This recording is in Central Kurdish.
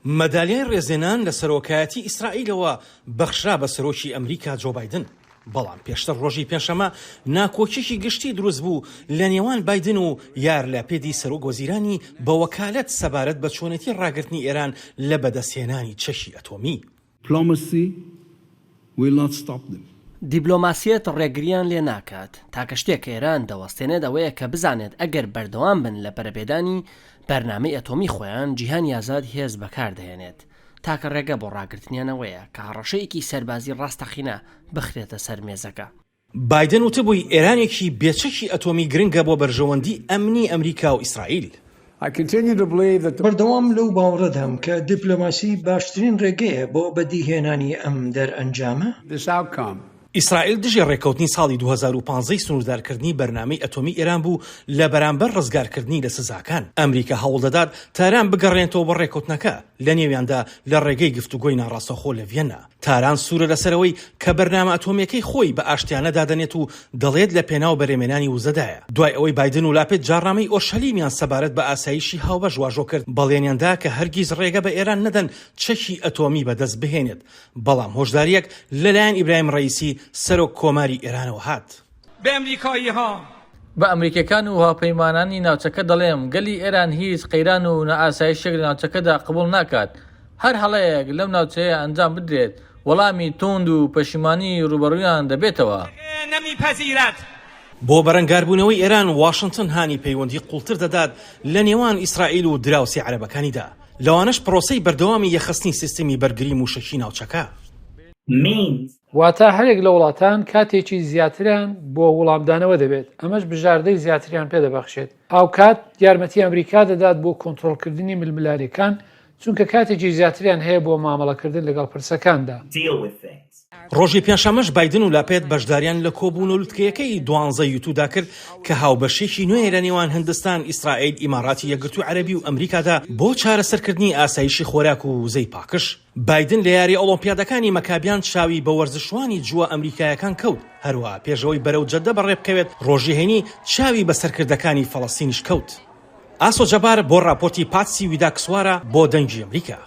مەدالیای ڕێزێنان لە سەرۆکایەتی ئیسرائیلەوە بەخشرا بە سەرۆکی ئەمریکا جۆ بایدن. بەڵام پێشتر ڕۆژی پێنجشەمە ناکۆچێکی گشتی دروست بوو لە نێوان بایدن و یارلاپێدی سەرۆک وەزیرانی بە وەکالەت سەبارەت بە چۆنێتی ڕاگررتنی ئێران لە بەدەستهێنانی چەشی ئەتۆمی. دیبلۆماسیەت ڕێگریان لێ ناکات تاکە شتێک ئێران دەوەستێنێت ئەوەیە کە بزانێت ئەگەر بەردەوام بن لە بەرەبێدانی بەرنامەی ئەتۆمی خۆیان جیهانی ئازاد هێز بەکاردەهێنێت تاکە ڕێگە بۆ ڕاگررتنیانەوەیە کە هەڕەشەیەکی سەربازی ڕاستەخینە بخرێتە سەر مێزەکە. بايدن وتبووی ئێرانێکی بێچەکی ئەتۆمی گرنگە بۆ بەرژەوەندی ئەمنی ئەمریکا و ئیسرائیل. بەردەوام لەو باوەڕەدەم کە دیپلۆماسی باشترین ڕێگەیە بۆ بەدیهێنانی ئەم دەرئەنجامە. ئیسرائیل دژی ڕێکەوتنی ساڵی 2015 سنووردارکردنی بەرنامەی ئەتۆمی ئێران بوو لە بەرامبەر ڕزگارکردنی لە سزاکان. ئەمریکا هەوڵدەدات تاران بگەڕێنەوە بە ڕێکەوتنەکە لە نێویاندا لە ڕێگەی گفتوگۆی ناڕاستەخۆ لە ڤێننا. تاران سوورە لەسەرەوەی کە بەرنامە ئەتۆمیەکەی خۆی بە ئاشتیانە دادەنێت و دەڵێت لە پێناو بەرێمێنانی وزەدایە. دوای ئەوەی بايدن و لاپێت جاڕامەی ئۆرشەلیمیان سەبارەت بە ئاسایشی هاوبەش واژۆ کرد بەڵێنیاندا کە هەرگیز ڕێگە بە ئێران نەدەن چەکی ئەتۆمی بەدەست بهێنێت. بەڵام هۆشداریەک لەلایەن ئیبراهیم ڕەئیسی سەرۆک کۆماری ئێرانەوە هات. بە ئەمریکەکان و هاوپەیمانانی ناوچەکە دەڵێم گەلی ئێران هیچ قەیران و نەئاسایشێک لە ناوچەکەدا قبول ناکات. هەر هەڵەیەک لەم ناوچەیە ئەنجام بدرێت وەڵامی توند و پەشیمانی ڕوبەڕوویان دەبێتەوە. بۆ بەرەنگاربوونەوەی ئێران واشنگتن هانی پەیوەندی قوڵتر دەدات لە نێوان ئیسرائیل و دراوسی عەرەبەکانیدا. لەوانەش پرۆسەی بەردەوامی یەخستنی سیستەمی بەرگری موشەکی ناوچەکە. واتە هەرێک لە وڵاتان کاتێکی زیاتریان بۆ وەڵامدانەوە دەبێت ئەمەش بژاردەی زیاتریان پێدەبەخشێت. ئاو کات یارمەتی ئەمریکا دەدات بۆ کۆنتڕۆڵکردنی ململاریەکان چونکە کاتێکی زیاتریان هەیە بۆ مامەڵەکردن لەگەڵ پرسەکاندا. ڕۆژی پێنجشەمەش بايدن و لاپێت بەشداریان لە کۆبوونە لوتکەیەکەی 12 یوتودا کرد کە هاوبەشێکی نوێ لە نێوان هندستان، ئیسرائیل، ئیماراتی یەکگرتووی عەرەبی و ئەمریکادا بۆ چارەسەرکردنی ئاسایشی خۆراک و وزەی پاکش. بايدن لە یاری ئۆلۆمپیادەکانی مەکابیان چاوی بە وەرزشوانی جووە ئەمریکایەکان کەوت. هەروە پێشەوەی بەرەو جەددە بەڕێ بکەوێت ڕۆژی هەینی چاوی بە سەرکردەکانی فەڵەستینیش کەوت. ئاسۆ جەبار بۆ راپۆرتی پاتسی ویداکسوارە بۆ دەنگی ئەمریکا.